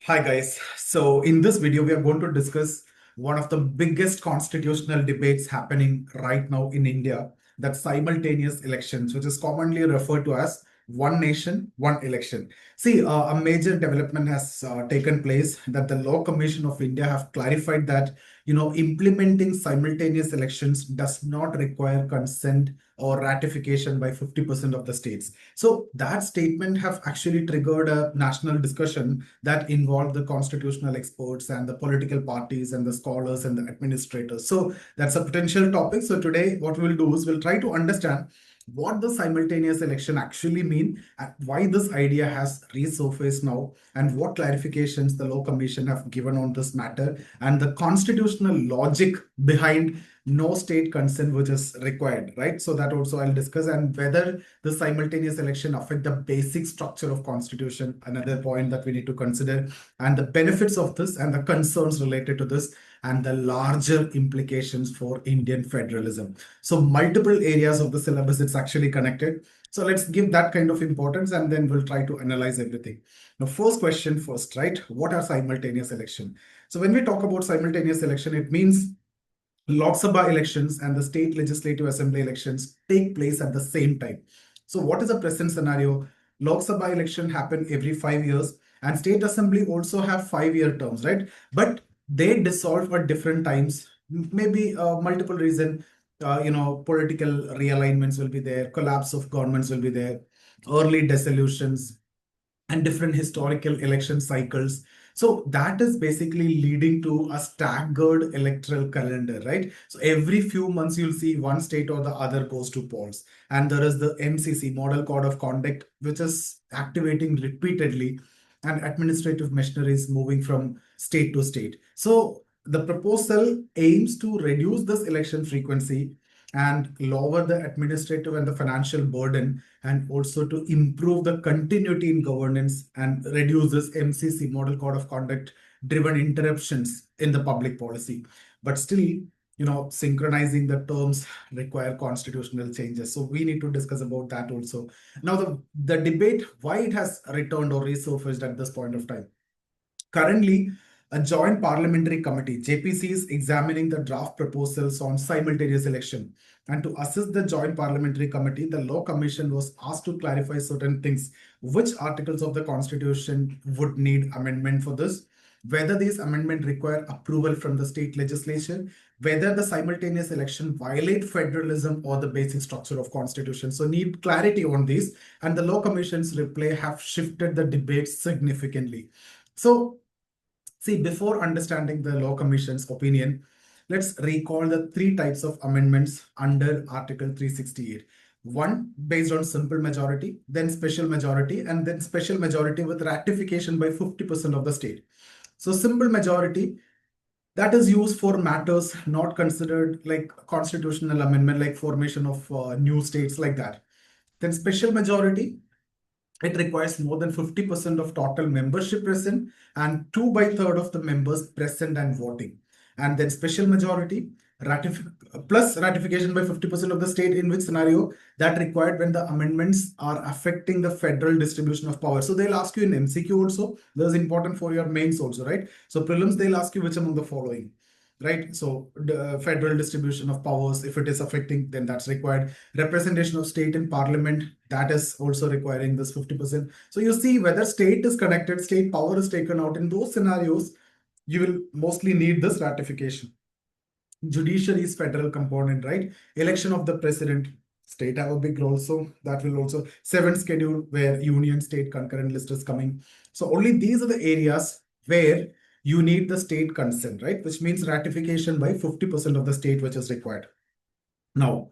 Hi guys. So in this video, we are going to discuss one of the biggest constitutional debates happening right now in India, that simultaneous elections, which is commonly referred to as one nation, one election. See, a major development has taken place that the Law Commission of India have clarified that, implementing simultaneous elections does not require consent or ratification by 50% of the states. So that statement have actually triggered a national discussion that involved the constitutional experts and the political parties and the scholars and the administrators. So that's a potential topic. So today what we'll do is we'll try to understand what the simultaneous election actually mean, and why this idea has resurfaced now, and what clarifications the Law Commission have given on this matter, and the constitutional logic behind no state consent which is required, right? So that also I'll discuss, and whether the simultaneous election affect the basic structure of constitution, another point that we need to consider, and the benefits of this and the concerns related to this, and the larger implications for Indian federalism. So multiple areas of the syllabus, it's actually connected. So let's give that kind of importance and then we'll try to analyze everything. Now, first question first, right? What are simultaneous election? So when we talk about simultaneous election, it means Lok Sabha elections and the state legislative assembly elections take place at the same time. So what is the present scenario? Lok Sabha election happen every 5 years, and state assembly also have 5 year terms, right? But they dissolve at different times. Maybe multiple reason. Political realignments will be there, collapse of governments will be there, early dissolutions, and different historical election cycles. So that is basically leading to a staggered electoral calendar, right? So every few months, you'll see one state or the other goes to polls. And there is the MCC, Model Code of Conduct, which is activating repeatedly, and administrative machinery is moving from state to state. So the proposal aims to reduce this election frequency and lower the administrative and the financial burden, and also to improve the continuity in governance and reduce this MCC, Model Code of Conduct driven interruptions in the public policy. But still, synchronizing the terms require constitutional changes. So we need to discuss about that also. Now, the debate, why it has returned or resurfaced at this point of time. Currently, a joint parliamentary committee, JPC, is examining the draft proposals on simultaneous election. And to assist the joint parliamentary committee, the Law Commission was asked to clarify certain things. Which articles of the Constitution would need amendment for this? Whether these amendments require approval from the state legislature, whether the simultaneous election violate federalism or the basic structure of Constitution. So need clarity on these. And the Law Commission's reply have shifted the debate significantly. So see, before understanding the Law Commission's opinion, let's recall the three types of amendments under Article 368. One based on simple majority, then special majority, and then special majority with ratification by 50% of the state. So simple majority, that is used for matters not considered like constitutional amendment, like formation of new states like that. Then special majority, it requires more than 50% of total membership present and 2/3 of the members present and voting. And then special majority plus ratification by 50% of the state, in which scenario that required when the amendments are affecting the federal distribution of power. So they'll ask you in MCQ also, this is important for your mains also, right? So prelims, they'll ask you which among the following, right? So the federal distribution of powers, if it is affecting, then that's required. Representation of state in parliament, that is also requiring this 50%. So you see whether state is connected, state power is taken out. In those scenarios, you will mostly need this ratification. Judiciary is federal component, right? Election of the president, state have a big role. So that will also, seventh schedule where union state concurrent list is coming. So only these are the areas where you need the state consent, right? Which means ratification by 50% of the state, which is required. Now,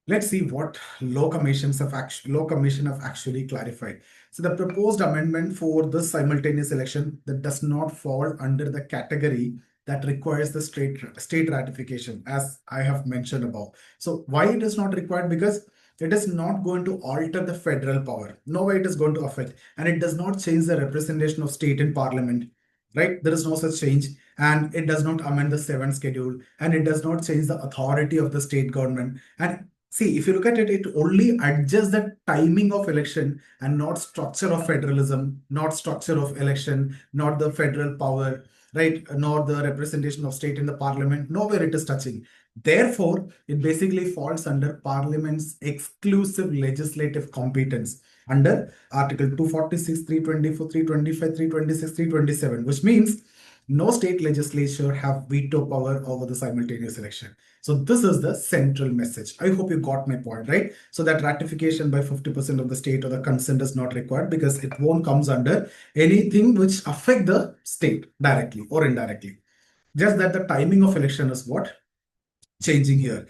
let's see what Law Commission have actually clarified. So the proposed amendment for this simultaneous election that does not fall under the category that requires the state ratification, as I have mentioned above. So why it is not required? Because it is not going to alter the federal power. No way it is going to affect, and it does not change the representation of state in parliament, right? There is no such change, and it does not amend the seventh schedule, and it does not change the authority of the state government, and See, if you look at it, it only adjusts the timing of election and not structure of federalism, not structure of election, not the federal power, right? Nor the representation of state in the parliament, nowhere it is touching. Therefore, it basically falls under parliament's exclusive legislative competence under Article 246, 324, 325, 326, 327, which means no state legislature have veto power over the simultaneous election. So this is the central message. I hope you got my point, right? So that ratification by 50% of the state or the consent is not required because it won't comes under anything which affect the state directly or indirectly. Just that the timing of election is what changing here.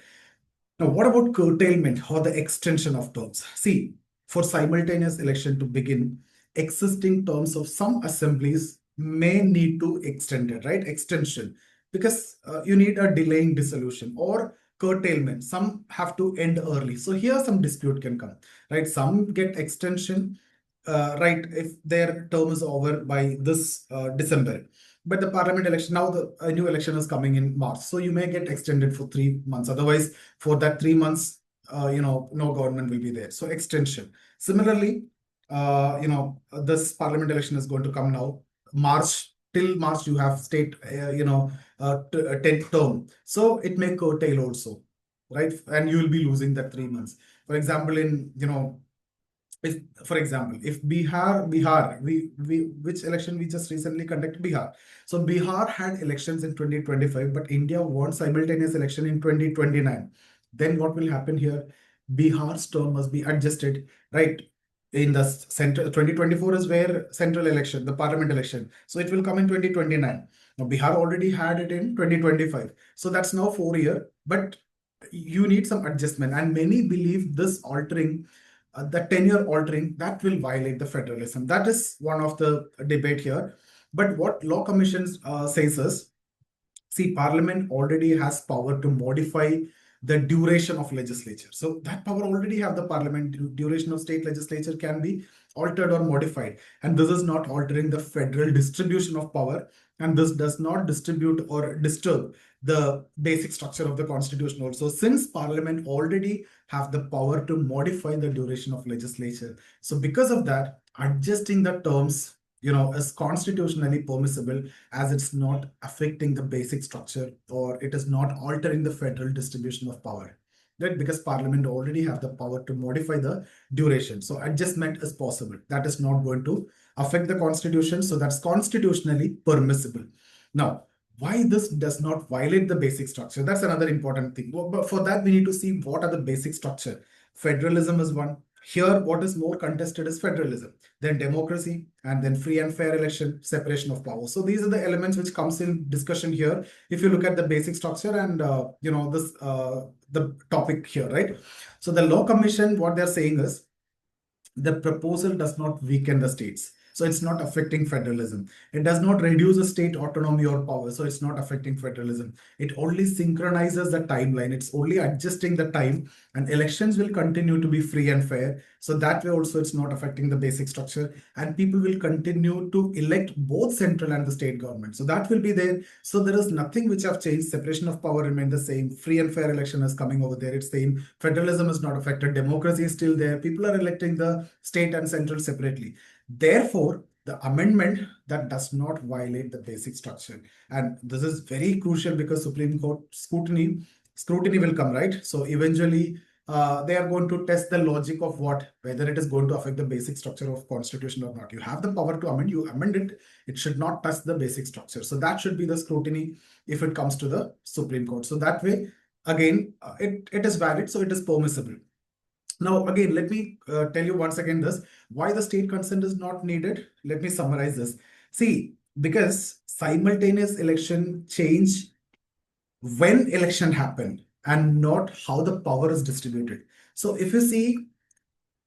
Now, what about curtailment or the extension of terms? See, for simultaneous election to begin, existing terms of some assemblies may need to extend it, right? Extension, because you need a delaying dissolution or curtailment. Some have to end early. So here some dispute can come, right? Some get extension, right, if their term is over by this December. But the parliament election, now a new election is coming in March. So you may get extended for 3 months. Otherwise, for that 3 months, no government will be there. So extension. Similarly, this parliament election is going to come now. Till March, you have state, 10th term. So it may curtail also, right? And you will be losing that 3 months. For example, if, for example, if Bihar, which election we just recently conducted, Bihar. So Bihar had elections in 2025, but India won simultaneous election in 2029. Then what will happen here? Bihar's term must be adjusted, right? In the center, 2024 is where central election, the parliament election. So it will come in 2029. Now Bihar already had it in 2025. So that's now 4 years, but you need some adjustment. And many believe this altering the tenure altering, that will violate the federalism. That is one of the debate here. But what law commissions says is, see, parliament already has power to modify the duration of legislature. So that power already have the parliament. Duration of state legislature can be altered or modified. And this is not altering the federal distribution of power. And this does not distribute or disturb the basic structure of the constitution also, since parliament already have the power to modify the duration of legislature. So because of that, adjusting the terms, is constitutionally permissible, as it's not affecting the basic structure or it is not altering the federal distribution of power, right? Because parliament already have the power to modify the duration. So adjustment is possible. That is not going to affect the constitution. So that's constitutionally permissible. Now, why this does not violate the basic structure? That's another important thing. But for that, we need to see what are the basic structure. Federalism is one. Here, what is more contested is federalism, then democracy, and then free and fair election, separation of powers. So these are the elements which comes in discussion here. If you look at the basic structure and the topic here, right? So the law commission, what they're saying is the proposal does not weaken the states. So it's not affecting federalism. It does not reduce the state autonomy or power. So it's not affecting federalism. It only synchronizes the timeline. It's only adjusting the time, and elections will continue to be free and fair. So that way also it's not affecting the basic structure, and people will continue to elect both central and the state government. So that will be there. So there is nothing which have changed. Separation of power remain the same. Free and fair election is coming over there. It's same. Federalism is not affected. Democracy is still there. People are electing the state and central separately. Therefore, the amendment that does not violate the basic structure. And this is very crucial because Supreme Court scrutiny will come, right? So eventually, they are going to test the logic of whether it is going to affect the basic structure of constitution or not. You have the power to amend, you amend it. It should not touch the basic structure. So that should be the scrutiny if it comes to the Supreme Court. So that way, again, it is valid. So it is permissible. Now, again, let me tell you once again this, why the state consent is not needed. Let me summarize this. See, because simultaneous election change when election happened and not how the power is distributed. So if you see,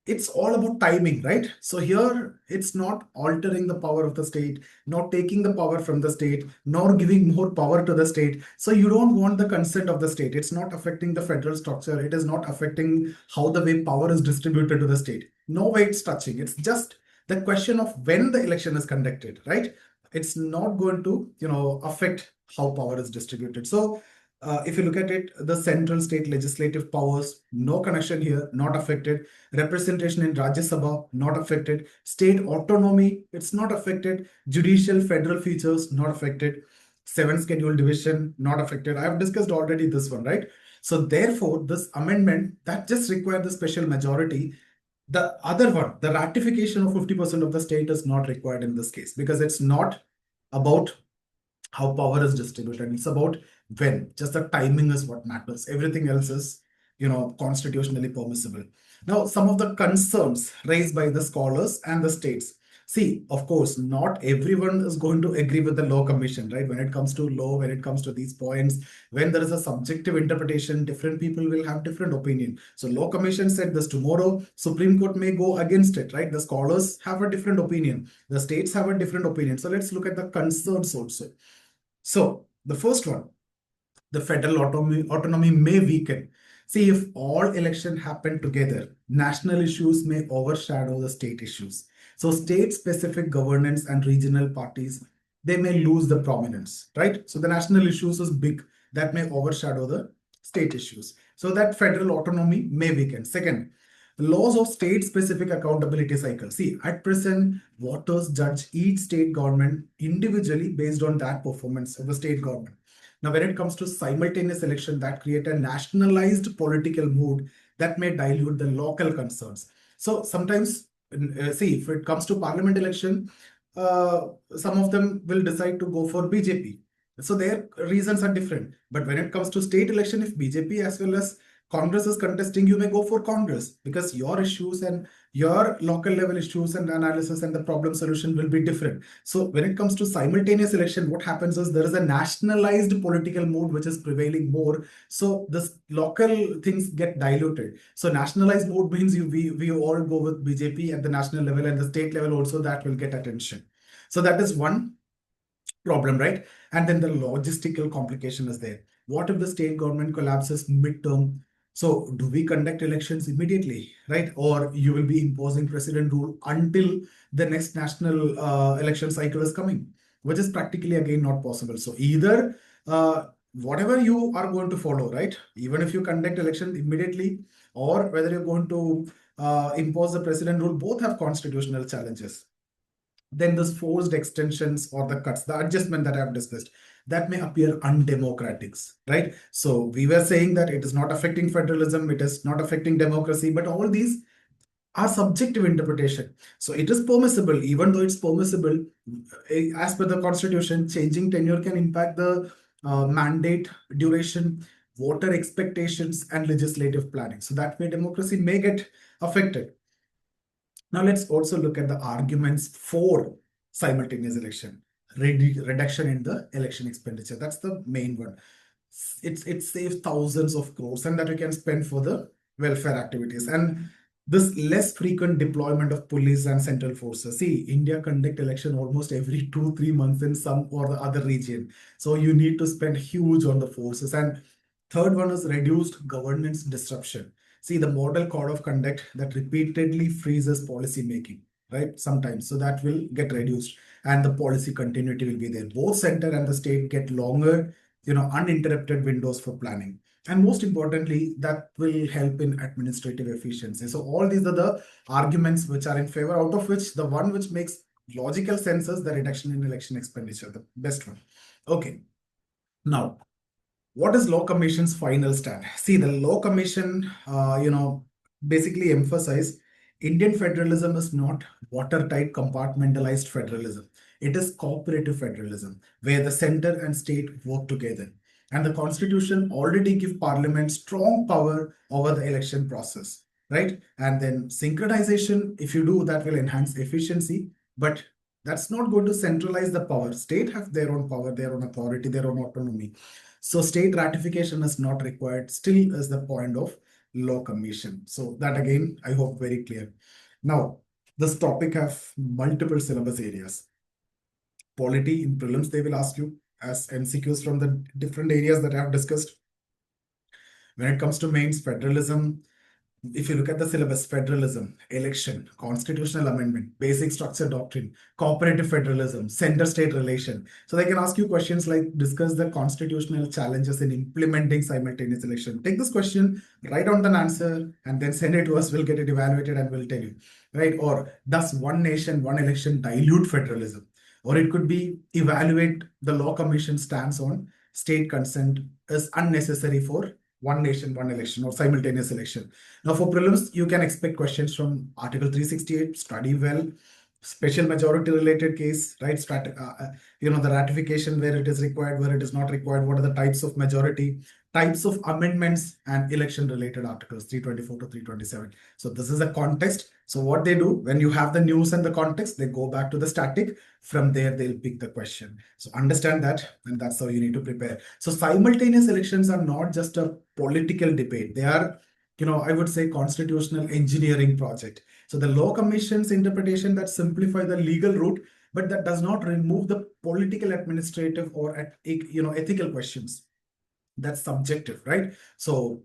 it's all about timing, right? So here it's not altering the power of the state, not taking the power from the state, nor giving more power to the state. So you don't want the consent of the state. It's not affecting the federal structure. It is not affecting how the way power is distributed to the state. No way it's touching. It's just the question of when the election is conducted, right? It's not going to, affect how power is distributed. So If you look at it, the central state legislative powers, no connection here, not affected. Representation in Rajya Sabha, not affected. State autonomy, it's not affected. Judicial federal features, not affected. Seventh schedule division, not affected. I have discussed already this one, right? So therefore, this amendment that just required the special majority. The other one, the ratification of 50% of the state is not required in this case because it's not about how power is distributed. It's about when. Just the timing is what matters. Everything else is, constitutionally permissible. Now, some of the concerns raised by the scholars and the states. See, of course, not everyone is going to agree with the law commission, right? When it comes to law, when it comes to these points, when there is a subjective interpretation, different people will have different opinion. So law commission said this tomorrow, Supreme Court may go against it, right? The scholars have a different opinion. The states have a different opinion. So let's look at the concerns also. So the first one, the federal autonomy may weaken. See, if all elections happen together, national issues may overshadow the state issues. So state-specific governance and regional parties, they may lose the prominence, right? So the national issues is big, that may overshadow the state issues. So that federal autonomy may weaken. Second, laws of state-specific accountability cycle. See, at present, voters judge each state government individually based on that performance of the state government. Now, when it comes to simultaneous election, that create a nationalized political mood that may dilute the local concerns. So sometimes, see, if it comes to parliament election, some of them will decide to go for BJP. So their reasons are different. But when it comes to state election, if BJP as well as Congress is contesting, you may go for Congress because your issues and your local level issues and analysis and the problem solution will be different. So when it comes to simultaneous election, what happens is there is a nationalized political mood which is prevailing more. So this local things get diluted. So nationalized mood means we all go with BJP at the national level and the state level also that will get attention. So that is one problem, right? And then the logistical complication is there. What if the state government collapses midterm? So do we conduct elections immediately, right? Or you will be imposing president rule until the next national election cycle is coming, which is practically again not possible. So either whatever you are going to follow, right? Even if you conduct election immediately, or whether you're going to impose the president rule, both have constitutional challenges. Then this forced extensions or the cuts, the adjustment that I've discussed, that may appear undemocratic, right? So we were saying that it is not affecting federalism, it is not affecting democracy, but all these are subjective interpretation. So it is permissible, even though it's permissible, as per the constitution, changing tenure can impact the mandate duration, voter expectations, and legislative planning. So that way democracy may get affected. Now let's also look at the arguments for simultaneous election. Reduction in the election expenditure. That's the main one. It saves thousands of crores and that you can spend for the welfare activities. And this less frequent deployment of police and central forces. See, India conduct election almost every 2-3 months in some or the other region. So you need to spend huge on the forces. And third one is reduced governance disruption. See, the model code of conduct that repeatedly freezes policy making, right? Sometimes. So that will get reduced and the policy continuity will be there. Both center and the state get longer, uninterrupted windows for planning. And most importantly, that will help in administrative efficiency. So all these are the arguments which are in favor, out of which the one which makes logical sense is the reduction in election expenditure, the best one. Okay. Now, what is Law Commission's final stand? See, the Law Commission, basically emphasize Indian federalism is not watertight compartmentalized federalism. It is cooperative federalism, where the center and state work together. And the constitution already give parliament strong power over the election process, right? And then synchronization, if you do, that will enhance efficiency, but that's not going to centralize the power. State have their own power, their own authority, their own autonomy. So state ratification is not required, still is the point of law commission. So that again, I hope very clear. Now, this topic have multiple syllabus areas. Polity in prelims, they will ask you as MCQs from the different areas that I have discussed. When it comes to mains, federalism, if you look at the syllabus, federalism, election, constitutional amendment, basic structure doctrine, cooperative federalism, center-state relation. So they can ask you questions like discuss the constitutional challenges in implementing simultaneous election. Take this question, write down an answer, and then send it to us. We'll get it evaluated and we'll tell you, right? Or does one nation, one election dilute federalism? Or it could be evaluate the law commission stance on state consent is unnecessary for one nation, one election or simultaneous election. Now, for prelims, you can expect questions from Article 368, study well, special majority related case, right? The ratification where it is required, where it is not required, what are the types of majority, types of amendments, and election related articles 324 to 327. So this is a context. So what they do when you have the news and the context, they go back to the static. From there, they'll pick the question. So understand that, and that's how you need to prepare. So simultaneous elections are not just a political debate. They are, I would say, constitutional engineering project. So the law commission's interpretation that simplify the legal route, but that does not remove the political, administrative, or ethical questions. That's subjective, right? So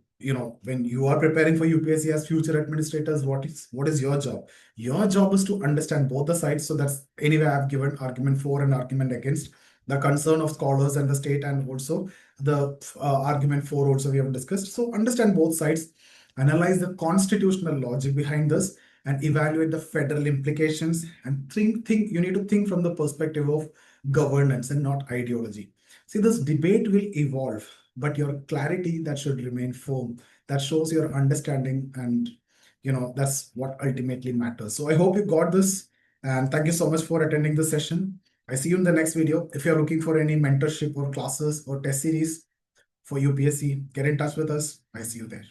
when you are preparing for UPSC as future administrators, what is your job? Your job is to understand both the sides. So that's anyway I've given argument for and argument against, the concern of scholars and the state, and also the argument for also we have discussed. So understand both sides, analyze the constitutional logic behind this, and evaluate the federal implications, and think you need to think from the perspective of governance and not ideology. See, this debate will evolve, but your clarity that should remain firm. That shows your understanding, and that's what ultimately matters. So I hope you got this, and thank you so much for attending this session. I see you in the next video. If you're looking for any mentorship or classes or test series for UPSC, get in touch with us. I see you there.